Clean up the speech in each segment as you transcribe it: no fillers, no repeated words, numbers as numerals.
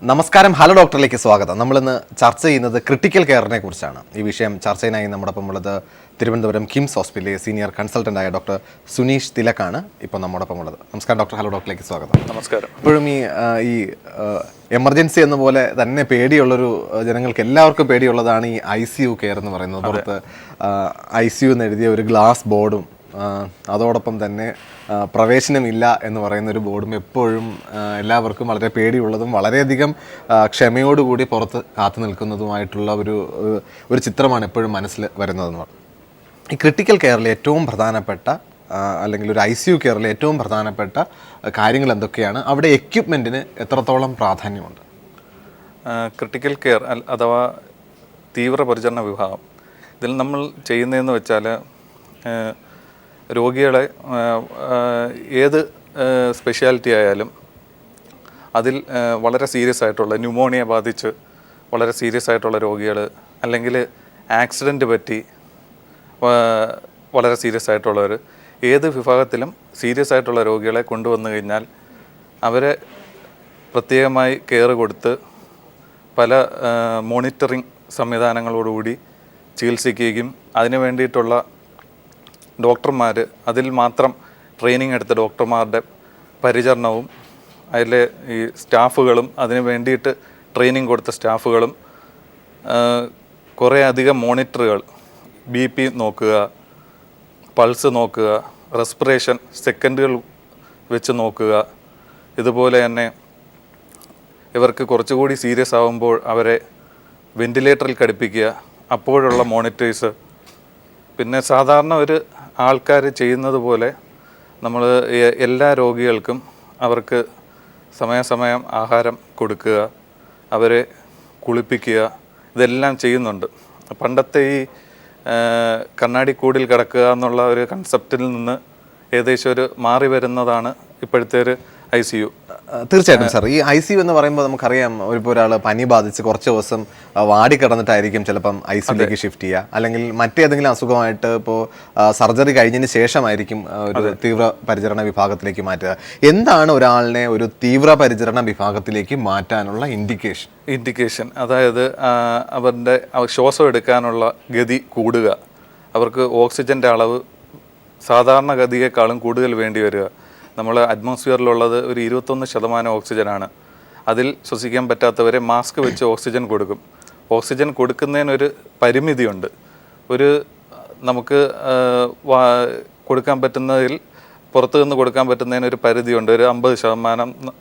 നമസ്കാരം, ഹലോ ഡോക്ടറിലേക്ക് സ്വാഗതം. നമ്മളിന്ന് ചർച്ച ചെയ്യുന്നത് ക്രിട്ടിക്കൽ കെയറിനെ കുറിച്ചാണ്. ഈ വിഷയം ചർച്ചയിനായി നമ്മോടൊപ്പം ഉള്ളത് തിരുവനന്തപുരം കിംസ് ഹോസ്പിറ്റലിലെ സീനിയർ കൺസൾട്ടൻ്റായ ഡോക്ടർ സുനീഷ് തിലക്കാണ് ഇപ്പോൾ നമ്മോടൊപ്പം ഉള്ളത്. നമസ്കാരം ഡോക്ടർ. ഹലോ ഡോക്ടറിലേക്ക് സ്വാഗതം. നമസ്കാരം. ഇപ്പോഴും ഈ എമർജൻസി എന്ന പോലെ തന്നെ പേടിയുള്ളൊരു ജനങ്ങൾക്ക് എല്ലാവർക്കും പേടിയുള്ളതാണ് ഈ ICU കെയർ എന്ന് പറയുന്നത്. പുറത്ത് ICU എന്ന് എഴുതിയ ഒരു ഗ്ലാസ് ബോർഡും അതോടൊപ്പം തന്നെ പ്രവേശനമില്ല എന്ന് പറയുന്നൊരു ബോർഡും എപ്പോഴും എല്ലാവർക്കും വളരെ പേടിയുള്ളതും വളരെയധികം ക്ഷമയോടുകൂടി പുറത്ത് കാത്തു നിൽക്കുന്നതുമായിട്ടുള്ള ഒരു ചിത്രമാണ് എപ്പോഴും മനസ്സിൽ വരുന്നതെന്ന് പറഞ്ഞു. ഈ ക്രിട്ടിക്കൽ കെയറിലെ ഏറ്റവും പ്രധാനപ്പെട്ട അല്ലെങ്കിൽ ഒരു ICU കെയറിലെ ഏറ്റവും പ്രധാനപ്പെട്ട കാര്യങ്ങൾ എന്തൊക്കെയാണ്? അവിടെ എക്യുപ്മെൻറ്റിന് എത്രത്തോളം പ്രാധാന്യമുണ്ട്? ക്രിട്ടിക്കൽ കെയർ അഥവാ തീവ്രപരിചരണ വിഭാഗം, ഇതിൽ നമ്മൾ ചെയ്യുന്നതെന്ന് വെച്ചാൽ രോഗികളെ ഏത് സ്പെഷ്യാലിറ്റി ആയാലും അതിൽ വളരെ സീരിയസ് ആയിട്ടുള്ള ന്യൂമോണിയ ബാധിച്ച് വളരെ സീരിയസ് ആയിട്ടുള്ള രോഗികൾ, അല്ലെങ്കിൽ ആക്സിഡൻറ്റ് പറ്റി വളരെ സീരിയസ് ആയിട്ടുള്ളവർ, ഏത് വിഭാഗത്തിലും സീരിയസ് ആയിട്ടുള്ള രോഗികളെ കൊണ്ടുവന്നു കഴിഞ്ഞാൽ അവരെ പ്രത്യേകമായി കെയർ കൊടുത്ത് പല മോണിറ്ററിങ് സംവിധാനങ്ങളോടുകൂടി ചികിത്സിക്കുകയും അതിന് വേണ്ടിയിട്ടുള്ള ഡോക്ടർമാർ, അതിൽ മാത്രം ട്രെയിനിങ് എടുത്ത ഡോക്ടർമാരുടെ പരിചരണവും അതിലെ ഈ സ്റ്റാഫുകളും അതിന് വേണ്ടിയിട്ട് ട്രെയിനിങ് കൊടുത്ത സ്റ്റാഫുകളും കുറേ അധികം മോണിറ്ററുകൾ, BP നോക്കുക, പൾസ് നോക്കുക, റെസ്പിറേഷൻ സെക്കൻഡുകൾ വെച്ച് നോക്കുക, ഇതുപോലെ തന്നെ ഇവർക്ക് കുറച്ചുകൂടി സീരിയസ് ആകുമ്പോൾ അവരെ വെന്റിലേറ്ററിൽ ഘടിപ്പിക്കുക, അപ്പോഴുള്ള മോണിറ്റേഴ്സ്. പിന്നെ സാധാരണ ഒരു ആൾക്കാർ ചെയ്യുന്നത് പോലെ നമ്മൾ എല്ലാ രോഗികൾക്കും അവർക്ക് സമയാസമയം ആഹാരം കൊടുക്കുക, അവരെ കുളിപ്പിക്കുക, ഇതെല്ലാം ചെയ്യുന്നുണ്ട്. പണ്ടത്തെ ഈ കണ്ണാടിക്കൂടിൽ കിടക്കുക എന്നുള്ള ഒരു കൺസെപ്റ്റിൽ നിന്ന് ഏകദേശം ഒരു മാറി വരുന്നതാണ് ഇപ്പോഴത്തെ ഒരു ICU. തീർച്ചയായിട്ടും സാർ, ഈ ICU എന്ന് പറയുമ്പോൾ നമുക്കറിയാം, ഇപ്പോൾ ഒരാൾ പനി ബാധിച്ച് കുറച്ച് ദിവസം വാടി കിടന്നിട്ടായിരിക്കും ചിലപ്പം ICUലേക്ക് ഷിഫ്റ്റ് ചെയ്യുക, അല്ലെങ്കിൽ മറ്റേതെങ്കിലും അസുഖമായിട്ട് ഇപ്പോൾ സർജറി കഴിഞ്ഞതിന് ശേഷമായിരിക്കും ഒരു തീവ്ര പരിചരണ വിഭാഗത്തിലേക്ക് മാറ്റുക. എന്താണ് ഒരാളിനെ ഒരു തീവ്ര പരിചരണ വിഭാഗത്തിലേക്ക് മാറ്റാനുള്ള ഇൻഡിക്കേഷൻ? അതായത് അവരുടെ ശ്വാസം എടുക്കാനുള്ള ഗതി കൂടുക, അവർക്ക് ഓക്സിജൻ്റെ അളവ് സാധാരണ ഗതിയേക്കാളും കൂടുതൽ വേണ്ടി വരിക. നമ്മൾ അറ്റ്മോസ്ഫിയറിലുള്ളത് ഒരു 21% ഓക്സിജനാണ്. അതിൽ ശ്വസിക്കാൻ പറ്റാത്തവരെ മാസ്ക് വെച്ച് ഓക്സിജൻ കൊടുക്കും. ഓക്സിജൻ കൊടുക്കുന്നതിനൊരു പരിമിതിയുണ്ട്. നമുക്ക് കൊടുക്കാൻ പറ്റുന്നതിൽ പുറത്തു നിന്ന് കൊടുക്കാൻ പറ്റുന്നതിനൊരു പരിധിയുണ്ട്. ഒരു 50%,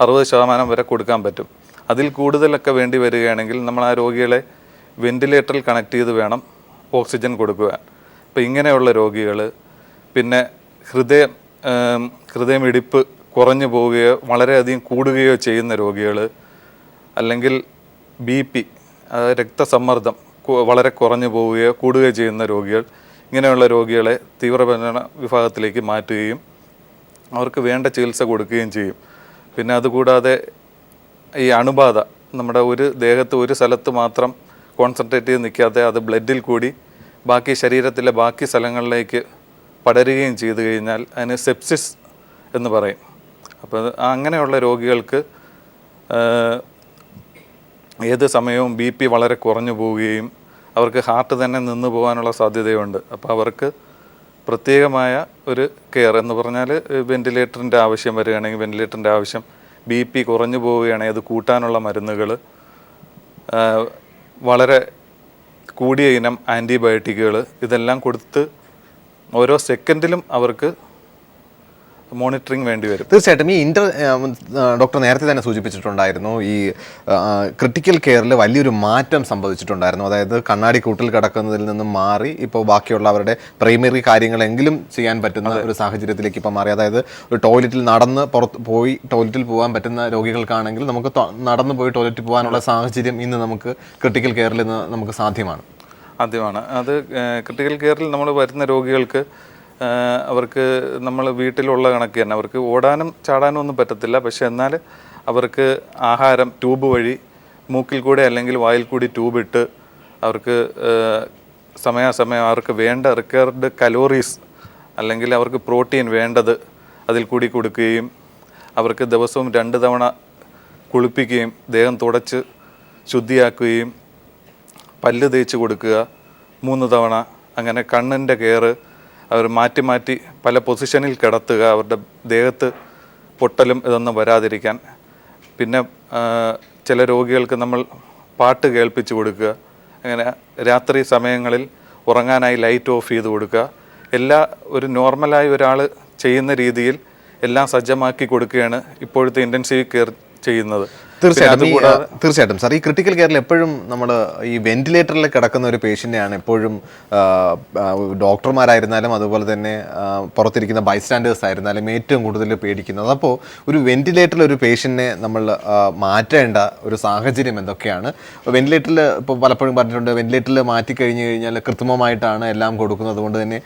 60% വരെ കൊടുക്കാൻ പറ്റും. അതിൽ കൂടുതലൊക്കെ വേണ്ടി വരികയാണെങ്കിൽ നമ്മൾ ആ രോഗികളെ വെന്റിലേറ്ററിൽ കണക്ട് ചെയ്ത് വേണം ഓക്സിജൻ കൊടുക്കുക. അപ്പോൾ ഇങ്ങനെയുള്ള രോഗികൾ, പിന്നെ ഹൃദയമിടിപ്പ് കുറഞ്ഞു പോവുകയോ വളരെയധികം കൂടുകയോ ചെയ്യുന്ന രോഗികൾ, അല്ലെങ്കിൽ BP രക്തസമ്മർദ്ദം വളരെ കുറഞ്ഞു പോവുകയോ കൂടുകയോ ചെയ്യുന്ന രോഗികൾ, ഇങ്ങനെയുള്ള രോഗികളെ തീവ്രപരിചരണ വിഭാഗത്തിലേക്ക് മാറ്റുകയും അവർക്ക് വേണ്ട ചികിത്സ കൊടുക്കുകയും ചെയ്യും. പിന്നെ അതുകൂടാതെ ഈ അണുബാധ നമ്മുടെ ഒരു ദേഹത്ത് ഒരു സ്ഥലത്ത് മാത്രം കോൺസെൻട്രേറ്റ് ചെയ്ത് നിൽക്കാതെ അത് ബ്ലഡിൽ കൂടി ബാക്കി ശരീരത്തിലെ ബാക്കി സ്ഥലങ്ങളിലേക്ക് പടരുകയും ചെയ്തു കഴിഞ്ഞാൽ അതിന് സെപ്സിസ് എന്ന് പറയും. അപ്പോൾ അങ്ങനെയുള്ള രോഗികൾക്ക് ഏത് സമയവും BP വളരെ കുറഞ്ഞു പോവുകയും അവർക്ക് ഹാർട്ട് തന്നെ നിന്ന് പോകാനുള്ള സാധ്യതയുണ്ട്. അപ്പോൾ അവർക്ക് പ്രത്യേകമായ ഒരു കെയർ എന്ന് പറഞ്ഞാൽ വെന്റിലേറ്ററിൻ്റെ ആവശ്യം വരികയാണെങ്കിൽ വെന്റിലേറ്ററിൻ്റെ ആവശ്യം, BP കുറഞ്ഞു പോവുകയാണെങ്കിൽ അത് കൂട്ടാനുള്ള മരുന്നുകൾ, വളരെ കൂടിയ ഇനം ആൻറ്റിബയോട്ടിക്കുകൾ, ഇതെല്ലാം കൊടുത്ത് ഓരോ സെക്കൻഡിലും അവർക്ക് മോണിറ്ററിങ് വേണ്ടി വരും. തീർച്ചയായിട്ടും ഈ ഡോക്ടർ നേരത്തെ തന്നെ സൂചിപ്പിച്ചിട്ടുണ്ടായിരുന്നു, ഈ ക്രിട്ടിക്കൽ കെയറിൽ വലിയൊരു മാറ്റം സംഭവിച്ചിട്ടുണ്ടായിരുന്നു. അതായത് കണ്ണാടി കൂട്ടിൽ കിടക്കുന്നതിൽ നിന്നും മാറി ഇപ്പോൾ ബാക്കിയുള്ള അവരുടെ പ്രൈമറി കാര്യങ്ങളെങ്കിലും ചെയ്യാൻ പറ്റുന്ന ഒരു സാഹചര്യത്തിലേക്ക് ഇപ്പോൾ മാറി. അതായത് ഒരു ടോയ്ലറ്റിൽ നടന്ന് ടോയ്ലറ്റിൽ പോകാൻ പറ്റുന്ന രോഗികൾക്കാണെങ്കിൽ നമുക്ക് നടന്നു പോയി ടോയ്ലറ്റിൽ പോകാനുള്ള സാഹചര്യം ഇന്ന് നമുക്ക് ക്രിട്ടിക്കൽ കെയറിൽ നിന്ന് നമുക്ക് സാധ്യമാണ്. അത് ക്രിട്ടിക്കൽ കെയറിൽ നമ്മൾ വരുന്ന രോഗികൾക്ക് അവർക്ക് നമ്മൾ വീട്ടിലുള്ള കണക്ക് തന്നെ അവർക്ക് ഓടാനും ചാടാനും ഒന്നും പറ്റത്തില്ല. പക്ഷെ എന്നാൽ അവർക്ക് ആഹാരം ട്യൂബ് വഴി മൂക്കിൽ കൂടെ അല്ലെങ്കിൽ വായിൽ കൂടി ട്യൂബ് ഇട്ട് അവർക്ക് സമയാസമയം അവർക്ക് വേണ്ട റിക്വയർഡ് കലോറീസ് അല്ലെങ്കിൽ അവർക്ക് പ്രോട്ടീൻ വേണ്ടത് അതിൽ കൂടി കൊടുക്കുകയും അവർക്ക് ദിവസവും 2 തവണ കുളിപ്പിക്കുകയും ദേഹം തുടച്ച് ശുദ്ധിയാക്കുകയും പല്ല് തേച്ച് കൊടുക്കുക 3 തവണ. അങ്ങനെ കണ്ണിൻ്റെ കെയർ അവർ മാറ്റി മാറ്റി പല പൊസിഷനിൽ കിടത്തുക, അവരുടെ ദേഹത്ത് പൊട്ടലും ഇതൊന്നും വരാതിരിക്കാൻ. പിന്നെ ചില രോഗികൾക്ക് നമ്മൾ പാട്ട് കേൾപ്പിച്ച് കൊടുക്കുക. അങ്ങനെ രാത്രി സമയങ്ങളിൽ ഉറങ്ങാനായി ലൈറ്റ് ഓഫ് ചെയ്ത് കൊടുക്കുക. ഒരു നോർമലായി ഒരാൾ ചെയ്യുന്ന രീതിയിൽ എല്ലാം സജ്ജമാക്കി കൊടുക്കുകയാണ് ഇപ്പോഴത്തെ ഇൻറ്റൻസീവ് കെയർ ചെയ്യുന്നത്. തീർച്ചയായിട്ടും സാർ, ഈ ക്രിട്ടിക്കൽ കെയറിൽ എപ്പോഴും നമ്മൾ ഈ വെന്റിലേറ്ററിൽ കിടക്കുന്ന ഒരു പേഷ്യൻ്റെയാണ് എപ്പോഴും ഡോക്ടർമാരായിരുന്നാലും അതുപോലെ തന്നെ പുറത്തിരിക്കുന്ന ബൈസ്റ്റാൻഡേഴ്സ് ആയിരുന്നാലും ഏറ്റവും കൂടുതൽ പേടിക്കുന്നത്. അപ്പോൾ ഒരു വെന്റിലേറ്ററിൽ ഒരു പേഷ്യൻറ്റിനെ നമ്മൾ മാറ്റേണ്ട ഒരു സാഹചര്യം എന്തൊക്കെയാണ്? വെന്റിലേറ്ററിൽ ഇപ്പോൾ പലപ്പോഴും പറഞ്ഞിട്ടുണ്ട്, വെന്റിലേറ്ററിൽ മാറ്റി കഴിഞ്ഞ് കഴിഞ്ഞാൽ കൃത്രിമമായിട്ടാണ് എല്ലാം കൊടുക്കുന്നത്. അതുകൊണ്ട് തന്നെ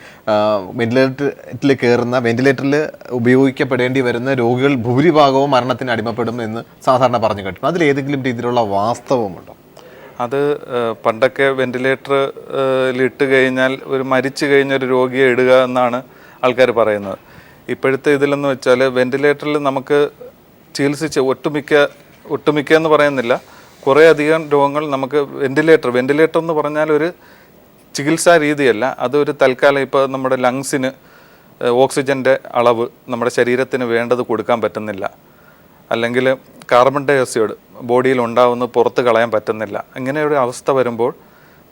വെന്റിലേറ്ററിൽ ഉപയോഗിക്കപ്പെടേണ്ടി വരുന്ന രോഗികൾ ഭൂരിഭാഗവും മരണത്തിന് അടിമപ്പെടും എന്ന് സാധാരണ പറഞ്ഞു കേട്ടു. അതിലേതെങ്കിലും രീതിയിലുള്ള വാസ്തവമുണ്ടോ? അത് പണ്ടൊക്കെ വെന്റിലേറ്ററിൽ ഇട്ട് കഴിഞ്ഞാൽ മരിച്ചു കഴിഞ്ഞ ഒരു രോഗിയെ ഇടുക എന്നാണ് ആൾക്കാർ പറയുന്നത്. ഇപ്പോഴത്തെ ഇതിലെന്ന് വെച്ചാൽ വെന്റിലേറ്ററിൽ നമുക്ക് ചികിത്സിച്ച് ഒട്ടുമിക്ക എന്ന് പറയുന്നില്ല, കുറേ അധികം രോഗങ്ങൾ നമുക്ക് വെന്റിലേറ്റർ എന്ന് പറഞ്ഞാൽ ഒരു ചികിത്സാ രീതിയല്ല, അതൊരു തൽക്കാലം. ഇപ്പോൾ നമ്മുടെ ലങ്സിന് ഓക്സിജൻ്റെ അളവ് നമ്മുടെ ശരീരത്തിന് വേണ്ടത് കൊടുക്കാൻ പറ്റുന്നില്ല, അല്ലെങ്കിൽ കാർബൺ ഡൈ ഓക്സൈഡ് ബോഡിയിൽ ഉണ്ടാവുന്ന പുറത്ത് കളയാൻ പറ്റുന്നില്ല. ഇങ്ങനെ ഒരു അവസ്ഥ വരുമ്പോൾ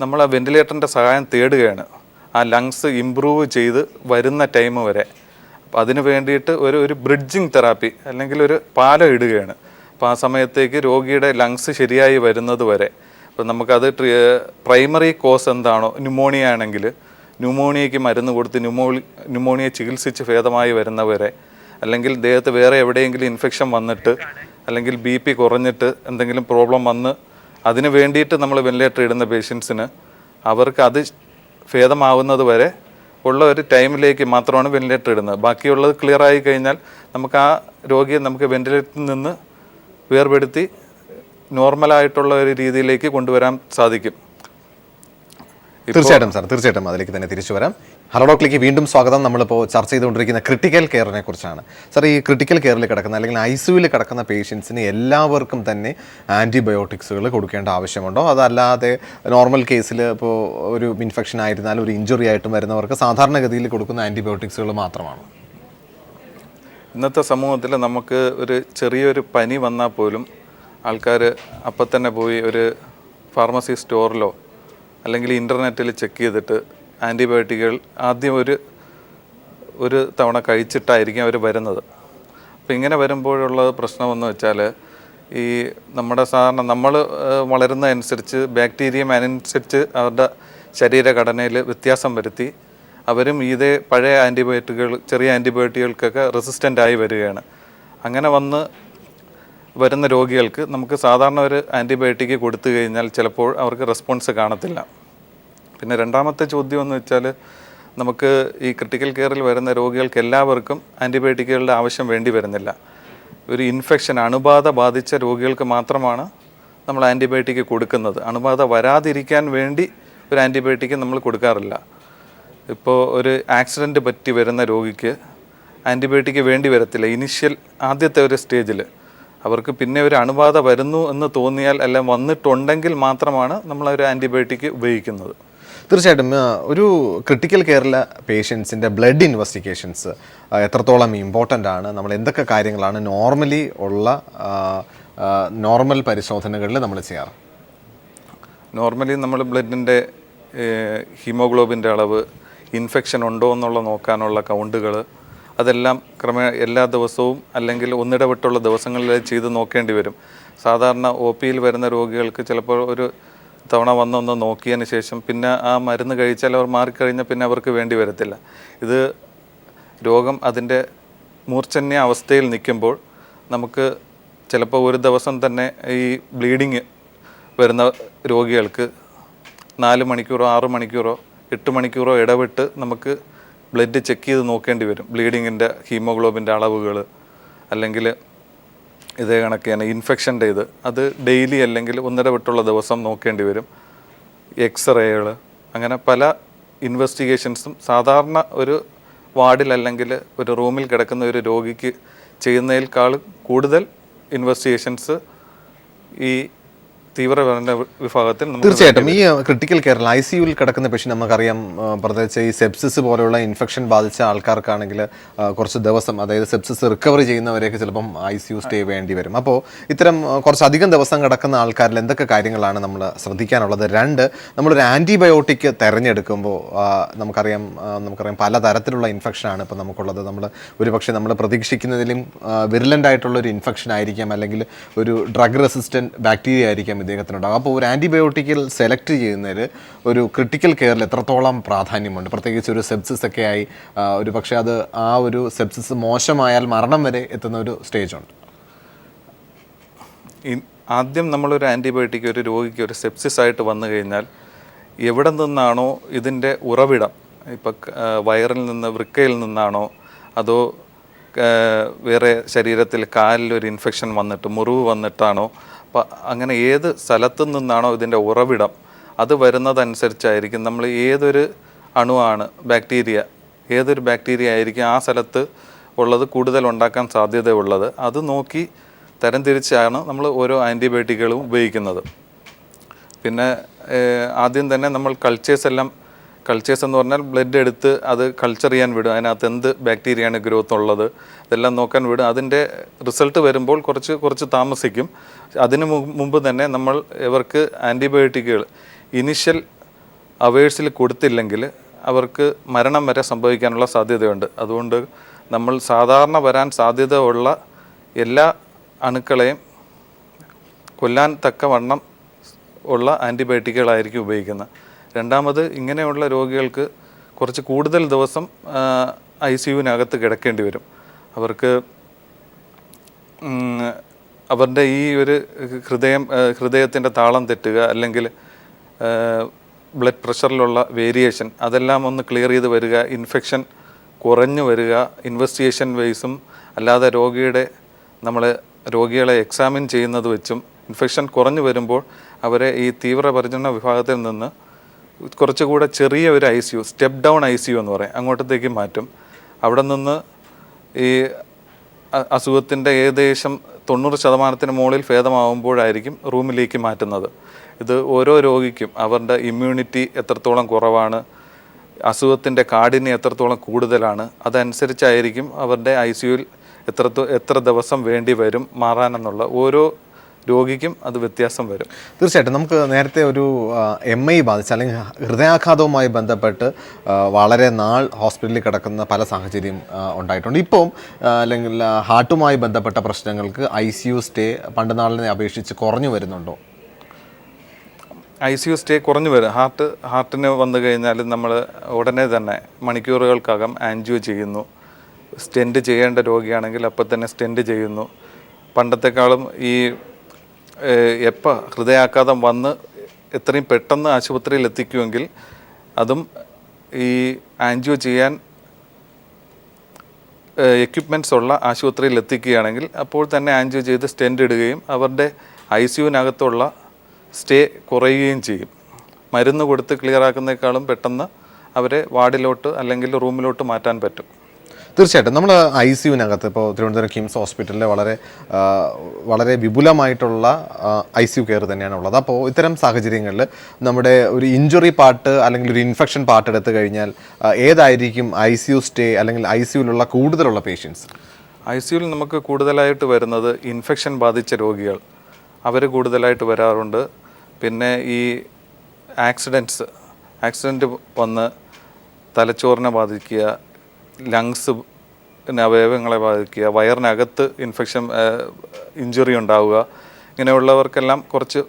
നമ്മൾ ആ വെന്റിലേറ്ററിൻ്റെ സഹായം തേടുകയാണ്, ആ ലങ്സ് ഇമ്പ്രൂവ് ചെയ്ത് വരുന്ന ടൈം വരെ. അപ്പോൾ അതിന് വേണ്ടിയിട്ട് ഒരു ബ്രിഡ്ജിങ് തെറാപ്പി അല്ലെങ്കിൽ ഒരു പാലം ഇടുകയാണ്. അപ്പോൾ ആ സമയത്തേക്ക് രോഗിയുടെ ലങ്സ് ശരിയായി വരുന്നത് വരെ. അപ്പോൾ നമുക്കത് പ്രൈമറി കോസ് എന്താണോ, ന്യൂമോണിയ ആണെങ്കിൽ ന്യൂമോണിയയ്ക്ക് മരുന്ന് കൊടുത്ത് ന്യൂമോണിയ ചികിത്സിച്ച് ഭേദമായി വരുന്നവരെ, അല്ലെങ്കിൽ ദേഹത്ത് വേറെ എവിടെയെങ്കിലും ഇൻഫെക്ഷൻ വന്നിട്ട് അല്ലെങ്കിൽ BP കുറഞ്ഞിട്ട് എന്തെങ്കിലും പ്രോബ്ലം വന്ന് അതിന് വേണ്ടിയിട്ട് നമ്മൾ വെന്റിലേറ്റർ ഇടുന്ന പേഷ്യൻസിന് അവർക്ക് അത് ഭേദമാവുന്നത് വരെ ഉള്ള ഒരു ടൈമിലേക്ക് മാത്രമാണ് വെന്റിലേറ്റർ ഇടുന്നത്. ബാക്കിയുള്ളത് ക്ലിയർ ആയി കഴിഞ്ഞാൽ നമുക്ക് ആ രോഗിയെ നമുക്ക് വെന്റിലേറ്ററിൽ നിന്ന് വേർപെടുത്തി നോർമലായിട്ടുള്ള ഒരു രീതിയിലേക്ക് കൊണ്ടുവരാൻ സാധിക്കും. തീർച്ചയായിട്ടും സാർ, തീർച്ചയായിട്ടും അതിലേക്ക് തന്നെ തിരിച്ചു വരാം. ഹലോ ഡോക്ടറിലേക്ക് വീണ്ടും സ്വാഗതം. നമ്മളിപ്പോൾ ചർച്ച ചെയ്തുകൊണ്ടിരിക്കുന്ന ക്രിട്ടിക്കൽ കെയറിനെ കുറിച്ചാണ്. സാർ, ഈ ക്രിട്ടിക്കൽ കെയറിൽ കിടക്കുന്ന അല്ലെങ്കിൽ ICUവിൽ കിടക്കുന്ന പേഷ്യൻസിന് എല്ലാവർക്കും തന്നെ ആൻറ്റിബയോട്ടിക്സുകൾ കൊടുക്കേണ്ട ആവശ്യമുണ്ടോ? അതല്ലാതെ നോർമൽ കേസിൽ ഇപ്പോൾ ഒരു ഇൻഫെക്ഷൻ ആയിരുന്നാലും ഒരു ഇഞ്ചുറി ആയിട്ടും വരുന്നവർക്ക് സാധാരണഗതിയിൽ കൊടുക്കുന്ന ആൻറ്റിബയോട്ടിക്സുകൾ മാത്രമാണ്? ഇന്നത്തെ സമൂഹത്തിൽ നമുക്ക് ഒരു ചെറിയൊരു പനി വന്നാൽ പോലും ആൾക്കാർ അപ്പം തന്നെ പോയി ഒരു ഫാർമസി സ്റ്റോറിലോ അല്ലെങ്കിൽ ഇൻ്റർനെറ്റിൽ ചെക്ക് ചെയ്തിട്ട് ആൻറ്റിബയോട്ടിക്കുകൾ ആദ്യം ഒരു തവണ കഴിച്ചിട്ടായിരിക്കും അവർ വരുന്നത്. അപ്പോൾ ഇങ്ങനെ വരുമ്പോഴുള്ള പ്രശ്നമെന്ന് വെച്ചാൽ ഈ നമ്മുടെ സാധാരണ നമ്മൾ വളരുന്നതനുസരിച്ച് ബാക്ടീരിയം അനുസരിച്ച് അവരുടെ ശരീരഘടനയിൽ വ്യത്യാസം വരുത്തി അവരും ഇതേ പഴയ ചെറിയ ആൻറ്റിബയോട്ടിക്കുകൾക്കൊക്കെ റെസിസ്റ്റൻ്റ് ആയി വരികയാണ്. അങ്ങനെ വരുന്ന രോഗികൾക്ക് നമുക്ക് സാധാരണ ഒരു ആൻറ്റിബയോട്ടിക് കൊടുത്തു കഴിഞ്ഞാൽ ചിലപ്പോൾ അവർക്ക് റെസ്പോൺസ് കാണത്തില്ല. പിന്നെ രണ്ടാമത്തെ ചോദ്യം എന്ന് വെച്ചാൽ നമുക്ക് ഈ ക്രിട്ടിക്കൽ കെയറിൽ വരുന്ന രോഗികൾക്ക് എല്ലാവർക്കും ആൻറ്റിബയോട്ടിക്കുകളുടെ ആവശ്യം വേണ്ടി വരുന്നില്ല. ഒരു ഇൻഫെക്ഷൻ അണുബാധ ബാധിച്ച രോഗികൾക്ക് മാത്രമാണ് നമ്മൾ ആൻറ്റിബയോട്ടിക് കൊടുക്കുന്നത്. അണുബാധ വരാതിരിക്കാൻ വേണ്ടി ഒരു ആൻറ്റിബയോട്ടിക് നമ്മൾ കൊടുക്കാറില്ല. ഇപ്പോൾ ഒരു ആക്സിഡൻറ്റ് പറ്റി വരുന്ന രോഗിക്ക് ആൻറ്റിബയോട്ടിക് വേണ്ടി വരത്തില്ല ആദ്യത്തെ ഒരു സ്റ്റേജിൽ. അവർക്ക് പിന്നെ ഒരു അണുബാധ വരുന്നു എന്ന് തോന്നിയാൽ അല്ലെങ്കിൽ വന്നിട്ടുണ്ടെങ്കിൽ മാത്രമാണ് നമ്മൾ ഒരു ആൻറ്റിബയോട്ടിക് ഉപയോഗിക്കുന്നത്. തീർച്ചയായിട്ടും ഒരു ക്രിട്ടിക്കൽ കെയറിലെ പേഷ്യൻസിൻ്റെ ബ്ലഡ് ഇൻവെസ്റ്റിഗേഷൻസ് എത്രത്തോളം ഇമ്പോർട്ടൻ്റ് ആണ്? നമ്മൾ എന്തൊക്കെ കാര്യങ്ങളാണ് നോർമൽ പരിശോധനകളിൽ നമ്മൾ ചെയ്യാറ്? നോർമലി നമ്മൾ ബ്ലഡിൻ്റെ ഹീമോഗ്ലോബിൻ്റെ അളവ്, ഇൻഫെക്ഷൻ ഉണ്ടോ എന്നുള്ള നോക്കാനുള്ള കൗണ്ടുകൾ, അതെല്ലാം എല്ലാ ദിവസവും അല്ലെങ്കിൽ ഒന്നിടവിട്ടുള്ള ദിവസങ്ങളിൽ ചെയ്ത് നോക്കേണ്ടി വരും. സാധാരണ OPയിൽ വരുന്ന രോഗികൾക്ക് ചിലപ്പോൾ ഒരു തവണ വന്നൊന്ന് നോക്കിയതിന് ശേഷം പിന്നെ ആ മരുന്ന് കഴിച്ചാൽ അവർ മാറിക്കഴിഞ്ഞാൽ പിന്നെ അവർക്ക് വേണ്ടി വരത്തില്ല. ഇത് രോഗം അതിൻ്റെ മൂർച്ഛന്യ അവസ്ഥയിൽ നിൽക്കുമ്പോൾ നമുക്ക് ചിലപ്പോൾ ഒരു ദിവസം തന്നെ ഈ ബ്ലീഡിങ് വരുന്ന രോഗികൾക്ക് 4 മണിക്കൂറോ 6 മണിക്കൂറോ 8 മണിക്കൂറോ ഇടവിട്ട് നമുക്ക് ബ്ലഡ് ചെക്ക് ചെയ്ത് നോക്കേണ്ടി വരും. ബ്ലീഡിങ്ങിൻ്റെ ഹീമോഗ്ലോബിൻ്റെ അളവുകൾ, അല്ലെങ്കിൽ ഇതേ കണക്ക് തന്നെ ഇൻഫെക്ഷൻ്റെ അത് ഡെയിലി അല്ലെങ്കിൽ ഒന്നിടവിട്ടുള്ള ദിവസം നോക്കേണ്ടി വരും. എക്സ്റേകൾ, അങ്ങനെ പല ഇൻവെസ്റ്റിഗേഷൻസും സാധാരണ ഒരു വാർഡിൽ അല്ലെങ്കിൽ ഒരു റൂമിൽ കിടക്കുന്ന ഒരു രോഗിക്ക് ചെയ്യുന്നതിനേക്കാൾ കൂടുതൽ ഇൻവെസ്റ്റിഗേഷൻസ് ഈ തീവ്രപരിചരണ വിഭാഗത്തിൽ നമുക്ക് തീർച്ചയായിട്ടും ഈ ക്രിട്ടിക്കൽ കെയറിൽ ICUവിൽ കിടക്കുന്ന പേഷ്യൻ്റ് നമുക്കറിയാം, പ്രത്യേകിച്ച് ഈ സെപ്സിസ് പോലെയുള്ള ഇൻഫെക്ഷൻ ബാധിച്ച ആൾക്കാർക്കാണെങ്കിൽ കുറച്ച് ദിവസം, അതായത് സെപ്സിസ് റിക്കവറി ചെയ്യുന്നവരെയൊക്കെ ചിലപ്പം ICU സ്റ്റേ വേണ്ടി വരും. അപ്പോൾ ഇത്തരം കുറച്ചധികം ദിവസം കിടക്കുന്ന ആൾക്കാരിൽ എന്തൊക്കെ കാര്യങ്ങളാണ് നമ്മൾ ശ്രദ്ധിക്കാനുള്ളത്? രണ്ട്, നമ്മളൊരു ആൻറ്റിബയോട്ടിക് തിരഞ്ഞെടുക്കുമ്പോൾ നമുക്കറിയാം പലതരത്തിലുള്ള ഇൻഫെക്ഷനാണ് ഇപ്പോൾ നമുക്കുള്ളത്. ഒരുപക്ഷെ നമ്മൾ പ്രതീക്ഷിക്കുന്നതിലും വിരലൻ്റ് ആയിട്ടുള്ള ഒരു ഇൻഫെക്ഷൻ ആയിരിക്കാം, അല്ലെങ്കിൽ ഒരു ഡ്രഗ് റെസിസ്റ്റൻറ്റ് ബാക്ടീരിയ ആയിരിക്കാം ഇദ്ദേഹത്തിനുണ്ടാകും. അപ്പോൾ ഒരു ആൻറ്റിബയോട്ടിക്കിൽ സെലക്ട് ചെയ്യുന്നതിൽ ഒരു ക്രിട്ടിക്കൽ കെയറിൽ എത്രത്തോളം പ്രാധാന്യമുണ്ട്? പ്രത്യേകിച്ച് ഒരു സെപ്സിസ് ഒക്കെ ആയി ഒരു പക്ഷേ അത് ആ ഒരു സെപ്സിസ് മോശമായാൽ മരണം വരെ എത്തുന്ന ഒരു സ്റ്റേജുണ്ട്. ആദ്യം നമ്മളൊരു ആൻറ്റിബയോട്ടിക് ഒരു രോഗിക്ക് ഒരു സെപ്സിസ് ആയിട്ട് വന്നു കഴിഞ്ഞാൽ എവിടെ നിന്നാണോ ഇതിൻ്റെ ഉറവിടം, ഇപ്പം വയറിൽ നിന്ന്, വൃക്കയിൽ നിന്നാണോ, അതോ വേറെ ശരീരത്തിൽ കാലിലൊരു ഇൻഫെക്ഷൻ വന്നിട്ട് മുറിവ് വന്നിട്ടാണോ, അപ്പം അങ്ങനെ ഏത് സ്ഥലത്തു നിന്നാണോ ഇതിൻ്റെ ഉറവിടം, അത് വരുന്നതനുസരിച്ചായിരിക്കും നമ്മൾ ഏതൊരു അണുവാണ് ഏതൊരു ബാക്ടീരിയ ആയിരിക്കും ആ സ്ഥലത്ത് ഉള്ളത് കൂടുതൽ ഉണ്ടാക്കാൻ സാധ്യതയുള്ളത്, അത് നോക്കി തരംതിരിച്ചാണ് നമ്മൾ ഓരോ ആൻറ്റിബയോട്ടിക്കുകളും ഉപയോഗിക്കുന്നത്. പിന്നെ ആദ്യം തന്നെ നമ്മൾ കൾച്ചേഴ്സ് എന്ന് പറഞ്ഞാൽ ബ്ലഡ് എടുത്ത് അത് കൾച്ചർ ചെയ്യാൻ വിടും. അതിനകത്ത് എന്ത് ബാക്ടീരിയയാണ് ഗ്രോത്ത് ഉള്ളത് ഇതെല്ലാം നോക്കാൻ വിടും. അതിൻ്റെ റിസൾട്ട് വരുമ്പോൾ കുറച്ച് താമസിക്കും. അതിന് മുമ്പ് തന്നെ നമ്മൾ ഇവർക്ക് ആൻറ്റിബയോട്ടിക്കുകൾ ഇനിഷ്യൽ അവേഴ്സിൽ കൊടുത്തില്ലെങ്കിൽ അവർക്ക് മരണം വരെ സംഭവിക്കാനുള്ള സാധ്യതയുണ്ട്. അതുകൊണ്ട് നമ്മൾ സാധാരണ വരാൻ സാധ്യത ഉള്ള എല്ലാ അണുക്കളെയും കൊല്ലാൻ തക്കവണ്ണം ഉള്ള ആൻറ്റിബയോട്ടിക്കുകളായിരിക്കും ഉപയോഗിക്കുന്നത്. രണ്ടാമത്, ഇങ്ങനെയുള്ള രോഗികൾക്ക് കുറച്ച് കൂടുതൽ ദിവസം ICUവിനകത്ത് കിടക്കേണ്ടി വരും. അവർക്ക് അവരുടെ ഈ ഒരു ഹൃദയത്തിൻ്റെ താളം തെറ്റുക, അല്ലെങ്കിൽ ബ്ലഡ് പ്രഷറിലുള്ള വേരിയേഷൻ, അതെല്ലാം ഒന്ന് ക്ലിയർ ചെയ്ത് വരിക, ഇൻഫെക്ഷൻ കുറഞ്ഞു വരിക, ഇൻവെസ്റ്റിഗേഷൻ വൈസും അല്ലാതെ രോഗികളെ എക്സാമിൻ ചെയ്യുന്നത് വെച്ചും ഇൻഫെക്ഷൻ കുറഞ്ഞു വരുമ്പോൾ അവരെ ഈ തീവ്രപരിചരണ വിഭാഗത്തിൽ നിന്ന് കുറച്ചുകൂടെ ചെറിയ ഒരു ICU, സ്റ്റെപ്പ് ഡൗൺ ICU എന്ന് പറയും, അങ്ങോട്ടത്തേക്ക് മാറ്റും. അവിടെ നിന്ന് ഈ അസുഖത്തിൻ്റെ ഏകദേശം 90% മുകളിൽ ഭേദമാകുമ്പോഴായിരിക്കും റൂമിലേക്ക് മാറ്റുന്നത്. ഇത് ഓരോ രോഗിക്കും അവരുടെ ഇമ്മ്യൂണിറ്റി എത്രത്തോളം കുറവാണ്, അസുഖത്തിൻ്റെ കാഠിന്യം എത്രത്തോളം കൂടുതലാണ്, അതനുസരിച്ചായിരിക്കും അവരുടെ ICUവിൽ എത്ര ദിവസം വേണ്ടി വരും മാറാനെന്നുള്ള ഓരോ രോഗിക്കും അത് വ്യത്യാസം വരും. തീർച്ചയായിട്ടും നമുക്ക് നേരത്തെ ഒരു MI ബാധിച്ച അല്ലെങ്കിൽ ഹൃദയാഘാതവുമായി ബന്ധപ്പെട്ട് വളരെ നാൾ ഹോസ്പിറ്റലിൽ കിടക്കുന്ന പല സാഹചര്യം ഉണ്ടായിട്ടുണ്ട്. ഇപ്പോൾ അല്ലെങ്കിൽ ഹാർട്ടുമായി ബന്ധപ്പെട്ട പ്രശ്നങ്ങൾക്ക് ICU സ്റ്റേ പണ്ട് നാളിനെ അപേക്ഷിച്ച് കുറഞ്ഞു വരുന്നുണ്ടോ? ICU സ്റ്റേ കുറഞ്ഞു വരും. ഹാർട്ടിന് വന്നു കഴിഞ്ഞാൽ നമ്മൾ ഉടനെ തന്നെ മണിക്കൂറുകൾക്കകം ആൻജിയോ ചെയ്യുന്നു. സ്റ്റെൻറ്റ് ചെയ്യേണ്ട രോഗിയാണെങ്കിൽ അപ്പം തന്നെ സ്റ്റെൻറ്റ് ചെയ്യുന്നു. പണ്ടത്തെക്കാളും ഈ ഹൃദയാഘാതം വന്ന് എത്രയും പെട്ടെന്ന് ആശുപത്രിയിൽ എത്തിക്കുമെങ്കിൽ അതും ഈ ആൻജിയോ ചെയ്യാൻ എക്യുപ്മെൻറ്റ്സ് ഉള്ള ആശുപത്രിയിൽ എത്തിക്കുകയാണെങ്കിൽ അപ്പോൾ തന്നെ ആൻജിയോ ചെയ്ത് സ്റ്റെൻറ്റ് ഇടുകയും അവരുടെ ICUവിനകത്തുള്ള സ്റ്റേ കുറയുകയും ചെയ്യും. മരുന്ന് കൊടുത്ത് ക്ലിയർ ആക്കുന്നതിനേക്കാളും പെട്ടെന്ന് അവരെ വാർഡിലോട്ട് അല്ലെങ്കിൽ റൂമിലോട്ട് മാറ്റാൻ പറ്റും. തീർച്ചയായിട്ടും നമ്മൾ ICUവിനകത്ത് ഇപ്പോൾ തിരുവനന്തപുരം കിംസ് ഹോസ്പിറ്റലിൽ വളരെ വിപുലമായിട്ടുള്ള ICU കെയർ തന്നെയാണ് ഉള്ളത്. അപ്പോൾ ഇത്തരം സാഹചര്യങ്ങളിൽ നമ്മുടെ ഒരു ഇഞ്ചുറി പാർട്ട് അല്ലെങ്കിൽ ഒരു ഇൻഫെക്ഷൻ പാർട്ട് എടുത്തു കഴിഞ്ഞാൽ ഏതായിരിക്കും ICU സ്റ്റേ അല്ലെങ്കിൽ ICUവിലുള്ള കൂടുതലുള്ള പേഷ്യൻസ്? ICUവിൽ നമുക്ക് കൂടുതലായിട്ട് വരുന്നത് ഇൻഫെക്ഷൻ ബാധിച്ച രോഗികൾ, അവർ കൂടുതലായിട്ട് വരാറുണ്ട്. പിന്നെ ഈ ആക്സിഡൻറ്റ് വന്ന് തലച്ചോറിനെ ബാധിക്കുക, ലങ്സ് അവയവങ്ങളെ ബാധിക്കുക, വയറിനകത്ത് ഇഞ്ചുറി ഉണ്ടാവുക, ഇങ്ങനെയുള്ളവർക്കെല്ലാം കുറച്ച്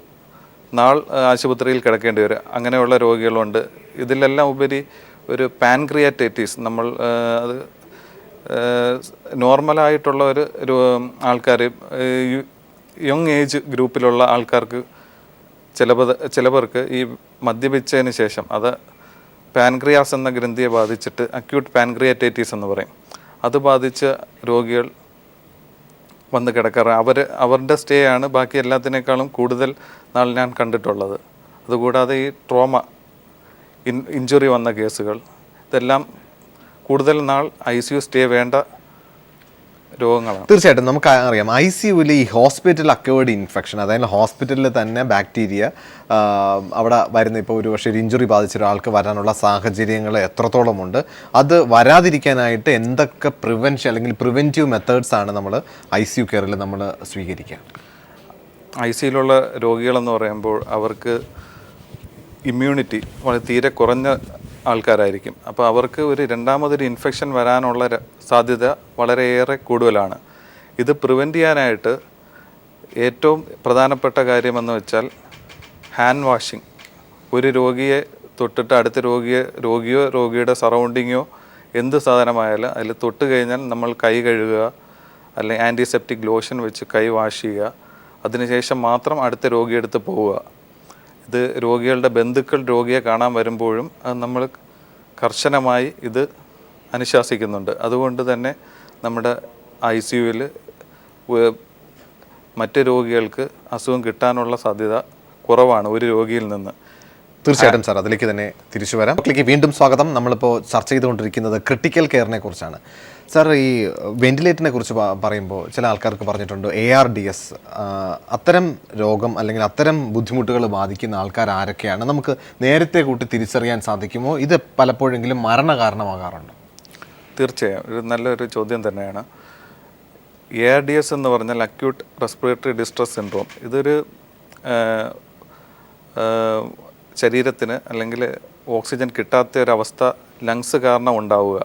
നാൾ ആശുപത്രിയിൽ കിടക്കേണ്ടി വരും. അങ്ങനെയുള്ള രോഗികളുണ്ട്. ഇതിലെല്ലാം ഉപരി ഒരു പാൻക്രിയാറ്റൈറ്റിസ്, അത് നോർമലായിട്ടുള്ള ഒരു ആൾക്കാർ, യങ് ഏജ് ഗ്രൂപ്പിലുള്ള ആൾക്കാർക്ക് ചിലവർക്ക് ഈ മദ്യപിച്ചതിന് ശേഷം അത് പാൻക്രിയാസ് എന്ന ഗ്രന്ഥിയെ ബാധിച്ചിട്ട് അക്യൂട്ട് പാൻക്രിയാറ്റൈറ്റിസ് എന്ന് പറയും, അത് ബാധിച്ച രോഗികൾ വന്ന് കിടക്കാറ്. അവരുടെ സ്റ്റേ ആണ് ബാക്കി എല്ലാത്തിനേക്കാളും കൂടുതൽ നാൾ ഞാൻ കണ്ടിട്ടുള്ളത്. അതുകൂടാതെ ഈ ഇഞ്ചുറി വന്ന കേസുകൾ, ഇതെല്ലാം കൂടുതൽ നാൾ ICU സ്റ്റേ വേണ്ട രോഗങ്ങളാണ്. തീർച്ചയായിട്ടും നമുക്ക് അറിയാം ICUവിൽ ഈ ഹോസ്പിറ്റൽ അക്വേർഡ് ഇൻഫെക്ഷൻ, അതായത് ഹോസ്പിറ്റലിൽ തന്നെ ബാക്ടീരിയ അവിടെ വരുന്ന, ഇപ്പോൾ ഒരു പക്ഷേ ഒരു ഇഞ്ചുറി ബാധിച്ച ഒരാൾക്ക് വരാനുള്ള സാഹചര്യങ്ങൾ എത്രത്തോളമുണ്ട്, അത് വരാതിരിക്കാനായിട്ട് എന്തൊക്കെ പ്രിവെൻഷൻ അല്ലെങ്കിൽ പ്രിവെൻറ്റീവ് മെത്തേഡ്സ് ആണ് നമ്മൾ ICU കെയറിൽ നമ്മൾ സ്വീകരിക്കുക? ICUയിലുള്ള രോഗികളെന്ന് പറയുമ്പോൾ അവർക്ക് ഇമ്മ്യൂണിറ്റി വളരെ തീരെ കുറഞ്ഞ ആൾക്കാരായിരിക്കും. അപ്പോൾ അവർക്ക് ഒരു രണ്ടാമതൊരു ഇൻഫെക്ഷൻ വരാനുള്ള സാധ്യത വളരെയേറെ കൂടുതലാണ്. ഇത് പ്രിവെൻറ്റ് ചെയ്യാനായിട്ട് ഏറ്റവും പ്രധാനപ്പെട്ട കാര്യമെന്ന് വെച്ചാൽ ഹാൻഡ് വാഷിംഗ്. ഒരു രോഗിയെ തൊട്ടിട്ട് അടുത്ത രോഗിയോ രോഗിയുടെ സറൗണ്ടിങ്ങോ എന്ത് സാധനമായാലും അതിൽ തൊട്ട് കഴിഞ്ഞാൽ നമ്മൾ കൈ കഴുകുക, അല്ലെങ്കിൽ ആൻറ്റിസെപ്റ്റിക് ലോഷൻ വെച്ച് കൈ വാഷ് ചെയ്യുക. അതിനുശേഷം മാത്രം അടുത്ത രോഗിയെടുത്ത് പോവുക. ഇത് രോഗികളുടെ ബന്ധുക്കൾ രോഗിയെ കാണാൻ വരുമ്പോഴും അത് നമ്മൾ കർശനമായി ഇത് അനുശാസിക്കുന്നുണ്ട്. അതുകൊണ്ട് തന്നെ നമ്മുടെ ICUവിൽ മറ്റ് രോഗികൾക്ക് അസുഖം കിട്ടാനുള്ള സാധ്യത കുറവാണ് ഒരു രോഗിയിൽ നിന്ന്. തീർച്ചയായിട്ടും സാർ, അതിലേക്ക് തന്നെ തിരിച്ചു വരാം. അതിലേക്ക് വീണ്ടും സ്വാഗതം. നമ്മളിപ്പോൾ ചർച്ച ചെയ്തുകൊണ്ടിരിക്കുന്നത് ക്രിട്ടിക്കൽ കെയറിനെ കുറിച്ചാണ്. സാർ, ഈ വെന്റിലേറ്ററിനെ കുറിച്ച് പറയുമ്പോൾ ചില ആൾക്കാർക്ക് പറഞ്ഞിട്ടുണ്ട് ARDS, അത്തരം രോഗം അല്ലെങ്കിൽ അത്തരം ബുദ്ധിമുട്ടുകൾ ബാധിക്കുന്ന ആൾക്കാർ ആരൊക്കെയാണ്? നമുക്ക് നേരത്തെ കൂട്ടി തിരിച്ചറിയാൻ സാധിക്കുമോ? ഇത് പലപ്പോഴെങ്കിലും മരണകാരണമാകാറുണ്ട്. തീർച്ചയായും ഒരു നല്ലൊരു ചോദ്യം തന്നെയാണ്. ARDS എന്ന് പറഞ്ഞാൽ അക്യൂട്ട് റെസ്പിറേറ്ററി ഡിസ്ട്രസ് സിൻഡ്രോം. ഇതൊരു ശരീരത്തിന് അല്ലെങ്കിൽ ഓക്സിജൻ കിട്ടാത്ത ഒരവസ്ഥ ലങ്സ് കാരണം ഉണ്ടാവുക.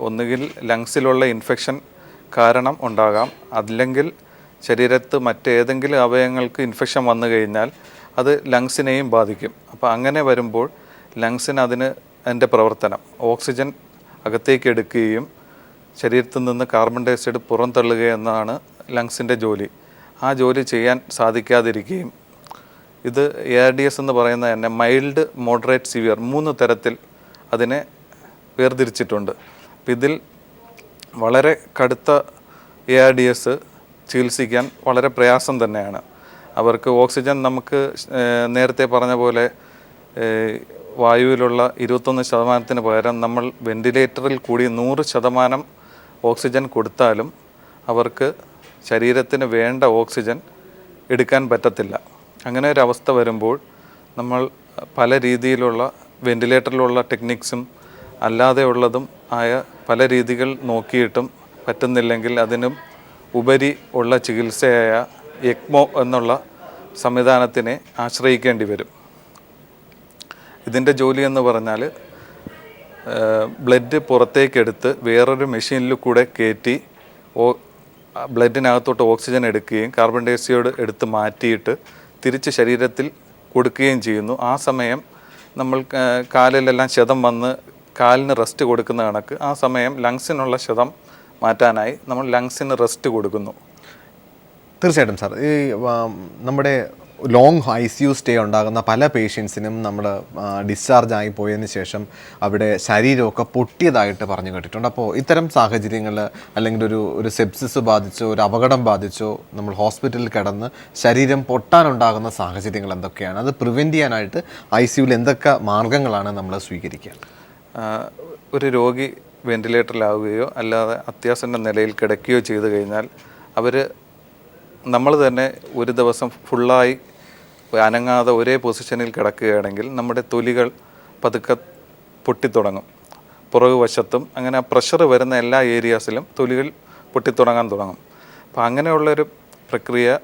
ഒന്നുകിൽ ലങ്സിലുള്ള ഇൻഫെക്ഷൻ കാരണം ഉണ്ടാകാം, അല്ലെങ്കിൽ ശരീരത്ത് മറ്റേതെങ്കിലും അവയവങ്ങൾക്ക് ഇൻഫെക്ഷൻ വന്നു കഴിഞ്ഞാൽ അത് ലങ്സിനെയും ബാധിക്കും. അപ്പോൾ അങ്ങനെ വരുമ്പോൾ ലങ്സിന് അതിൻ്റെ പ്രവർത്തനം ഓക്സിജൻ അകത്തേക്ക് എടുക്കുകയും ശരീരത്തിൽ നിന്ന് കാർബൺ ഡൈ ഓക്സൈഡ് പുറന്തള്ളുകയെന്നാണ് ലങ്സിൻ്റെ ജോലി. ആ ജോലി ചെയ്യാൻ സാധിക്കാതിരിക്കുകയും, ഇത് ARDS എന്ന് പറയുന്നത് തന്നെ മൈൽഡ്, മോഡറേറ്റ്, സിവിയർ 3 തരത്തിൽ അതിനെ വേർതിരിച്ചിട്ടുണ്ട്. ഇതിൽ വളരെ കടുത്ത ARDS ചികിത്സിക്കാൻ വളരെ പ്രയാസം തന്നെയാണ്. അവർക്ക് ഓക്സിജൻ നമുക്ക് നേരത്തെ പറഞ്ഞ പോലെ വായുവിലുള്ള 21% പകരം നമ്മൾ വെന്റിലേറ്ററിൽ കൂടി 100% ഓക്സിജൻ കൊടുത്താലും അവർക്ക് ശരീരത്തിന് വേണ്ട ഓക്സിജൻ എടുക്കാൻ പറ്റത്തില്ല. അങ്ങനെ ഒരു അവസ്ഥ വരുമ്പോൾ നമ്മൾ പല രീതിയിലുള്ള വെന്റിലേറ്ററിലുള്ള ടെക്നിക്സും അല്ലാതെ ഉള്ളതും ആയ പല രീതികൾ നോക്കിയിട്ടും പറ്റുന്നില്ലെങ്കിൽ അതിനും ഉപരി ഉള്ള ചികിത്സയായ ECMO എന്നുള്ള സംവിധാനത്തിനെ ആശ്രയിക്കേണ്ടി വരും. ഇതിൻ്റെ ജോലി എന്ന് പറഞ്ഞാൽ ബ്ലഡ് പുറത്തേക്കെടുത്ത് വേറൊരു മെഷീനിൽ കൂടെ കയറ്റി ബ്ലഡിനകത്തോട്ട് ഓക്സിജൻ എടുക്കുകയും കാർബൺ ഡൈ ഓക്സൈഡ് എടുത്ത് മാറ്റിയിട്ട് തിരിച്ച് ശരീരത്തിൽ കൊടുക്കുകയും ചെയ്യുന്നു. ആ സമയം നമ്മൾ കാലിലെല്ലാം ക്ഷതം വന്ന് കാലിന് റെസ്റ്റ് കൊടുക്കുന്ന കണക്ക് ആ സമയം ലങ്സിനുള്ള ക്ഷതം മാറ്റാനായി നമ്മൾ ലങ്സിന് റെസ്റ്റ് കൊടുക്കുന്നു. തീർച്ചയായിട്ടും സാർ, ഈ നമ്മുടെ ലോങ് ICU സ്റ്റേ ഉണ്ടാകുന്ന പല പേഷ്യൻസിനും നമ്മൾ ഡിസ്ചാർജ് ആയി പോയതിന് ശേഷം അവിടെ ശരീരമൊക്കെ പൊട്ടിയതായിട്ട് പറഞ്ഞു കേട്ടിട്ടുണ്ട്. അപ്പോൾ ഇത്തരം സാഹചര്യങ്ങൾ, അല്ലെങ്കിൽ ഒരു സെപ്സിസ് ബാധിച്ചോ ഒരു അപകടം ബാധിച്ചോ നമ്മൾ ഹോസ്പിറ്റലിൽ കിടന്ന് ശരീരം പൊട്ടാനുണ്ടാകുന്ന സാഹചര്യങ്ങൾ എന്തൊക്കെയാണ്? അത് പ്രിവെൻറ്റ് ചെയ്യാനായിട്ട് ICUവിൽ എന്തൊക്കെ മാർഗങ്ങളാണ് നമ്മൾ സ്വീകരിക്കുക? ഒരു രോഗി വെന്റിലേറ്ററിലാവുകയോ അല്ലാതെ അത്യാസന്ന നിലയിൽ കിടക്കുകയോ ചെയ്തു കഴിഞ്ഞാൽ നമ്മൾ തന്നെ ഒരു ദിവസം ഫുള്ളായി അനങ്ങാതെ ഒരേ പൊസിഷനിൽ കിടക്കുകയാണെങ്കിൽ നമ്മുടെ തൊലികൾ പതുക്കെ പൊട്ടിത്തുടങ്ങും. പുറകു വശത്തും അങ്ങനെ പ്രഷർ വരുന്ന എല്ലാ ഏരിയാസിലും തൊലികൾ പൊട്ടിത്തുടങ്ങാൻ തുടങ്ങും. അപ്പോൾ അങ്ങനെയുള്ളൊരു പ്രക്രിയ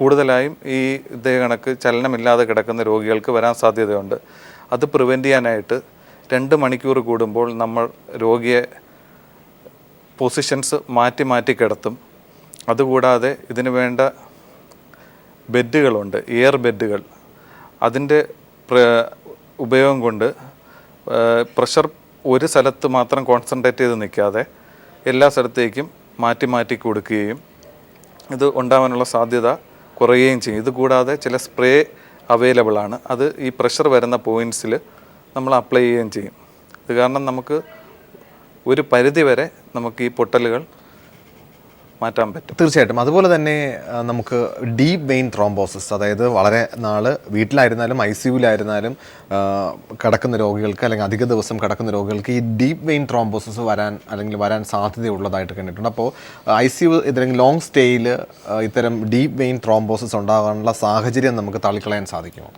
കൂടുതലായും ഈ ഇതേ കണക്ക് ചലനമില്ലാതെ കിടക്കുന്ന രോഗികൾക്ക് വരാൻ സാധ്യതയുണ്ട്. അത് പ്രിവെൻറ്റ് ചെയ്യാനായിട്ട് 2 മണിക്കൂർ കൂടുമ്പോൾ നമ്മൾ രോഗിയെ പൊസിഷൻസ് മാറ്റി കിടത്തും. അതുകൂടാതെ ഇതിന് വേണ്ട ബെഡുകളുണ്ട്, എയർ ബെഡുകൾ. അതിൻ്റെ ഉപയോഗം കൊണ്ട് പ്രഷർ ഒരു സ്ഥലത്ത് മാത്രം കോൺസെൻട്രേറ്റ് ചെയ്ത് നിൽക്കാതെ എല്ലാ സ്ഥലത്തേക്കും മാറ്റി കൊടുക്കുകയും ഇത് ഉണ്ടാകാനുള്ള സാധ്യത കുറയുകയും ചെയ്യും. ഇതുകൂടാതെ ചില സ്പ്രേ അവൈലബിൾ ആണ്. അത് ഈ പ്രഷർ വരുന്ന പോയിൻറ്റ്സിൽ നമ്മൾ അപ്ലൈ ചെയ്യുകയും ചെയ്യും. ഇത് കാരണം നമുക്ക് ഒരു പരിധി വരെ നമുക്ക് ഈ പൊട്ടലുകൾ മാറ്റാൻ പറ്റും. തീർച്ചയായിട്ടും. അതുപോലെ തന്നെ നമുക്ക് ഡീപ്പ് വെയിൻ ത്രോംബോസിസ്, അതായത് വളരെ നാൾ വീട്ടിലായിരുന്നാലും ICUവിലായിരുന്നാലും കിടക്കുന്ന രോഗികൾക്ക് അല്ലെങ്കിൽ അധിക ദിവസം കിടക്കുന്ന രോഗികൾക്ക് ഈ ഡീപ്പ് വെയിൻ ത്രോംബോസിസ് വരാൻ സാധ്യതയുള്ളതായിട്ട് കണ്ടിട്ടുണ്ട്. അപ്പോൾ ICU ഇതിലെങ്കിൽ ലോങ് സ്റ്റേയിൽ ഇത്തരം ഡീപ്പ് വെയിൻ ത്രോംബോസിസ് ഉണ്ടാകാനുള്ള സാഹചര്യം നമുക്ക് തള്ളിക്കളയാൻ സാധിക്കുമോ?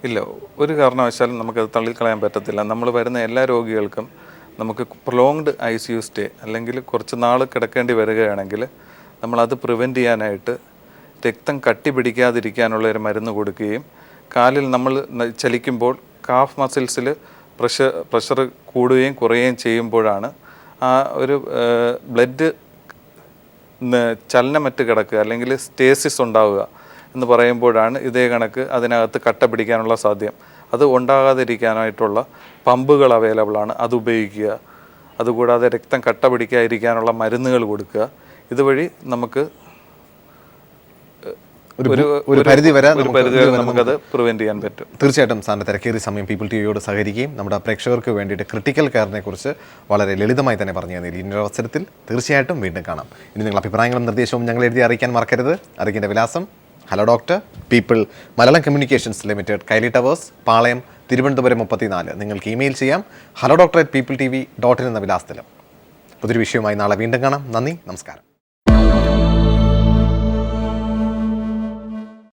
ഇല്ല, ഒരു കാരണവശാലും നമുക്കത് തള്ളിക്കളയാൻ പറ്റത്തില്ല. നമ്മൾ വരുന്ന എല്ലാ രോഗികൾക്കും നമുക്ക് പ്രൊലോങ്ഡ് ICU സ്റ്റേ അല്ലെങ്കിൽ കുറച്ച് നാൾ കിടക്കേണ്ടി വരികയാണെങ്കിൽ നമ്മളത് പ്രിവെൻറ്റ് ചെയ്യാനായിട്ട് രക്തം കട്ടി പിടിക്കാതിരിക്കാനുള്ള ഒരു മരുന്ന് കൊടുക്കുകയും കാലിൽ നമ്മൾ ചലിക്കുമ്പോൾ കാഫ് മസിൽസിൽ പ്രഷർ കൂടുകയും കുറയുകയും ചെയ്യുമ്പോഴാണ് ആ ഒരു ബ്ലഡ് ചലനമറ്റ് കിടക്കുക അല്ലെങ്കിൽ സ്റ്റേസിസ് ഉണ്ടാവുക എന്ന് പറയുമ്പോഴാണ് ഇതേ കണക്ക് അതിനകത്ത് കട്ട പിടിക്കാനുള്ള സാധ്യം. അത് ഉണ്ടാകാതിരിക്കാനായിട്ടുള്ള പമ്പുകൾ അവൈലബിളാണ്, അത് ഉപയോഗിക്കുക. അതുകൂടാതെ രക്തം കട്ട പിടിക്കാതിരിക്കാനുള്ള മരുന്നുകൾ കൊടുക്കുക. ഇതുവഴി നമുക്ക് ഒരു പരിധി വരെ നമുക്കത് പ്രിവെൻറ്റ് ചെയ്യാൻ പറ്റും. തീർച്ചയായിട്ടും സാറിൻ്റെ തിരക്കേറിയ സമയം പീപ്പിൾ ടിവിയോട് സഹകരിക്കുകയും നമ്മുടെ പ്രേക്ഷകർക്ക് വേണ്ടിയിട്ട് ക്രിട്ടിക്കൽ കെയറിനെ കുറിച്ച് വളരെ ലളിതമായി തന്നെ പറഞ്ഞു തന്നില്ല. ഇനി ഒരു അവസരത്തിൽ തീർച്ചയായിട്ടും വീണ്ടും കാണാം. ഇനി നിങ്ങൾ അഭിപ്രായങ്ങളും നിർദ്ദേശവും ഞങ്ങൾ എഴുതി അറിയിക്കാൻ മറക്കരുത്. അറിയിക്കേണ്ട വിലാസം: hello doctor, people, Malayalam communications limited, Kaili towers, Palayam, Thiruvananthapuram 34. നിങ്ങൾക്ക് ഇമെയിൽ ചെയ്യാം hello@peopletv.in എന്ന വിലാസത്തിലും. പുതിയൊരു വിഷയവുമായി നാളെ വീണ്ടും കാണാം. നന്ദി, നമസ്കാരം.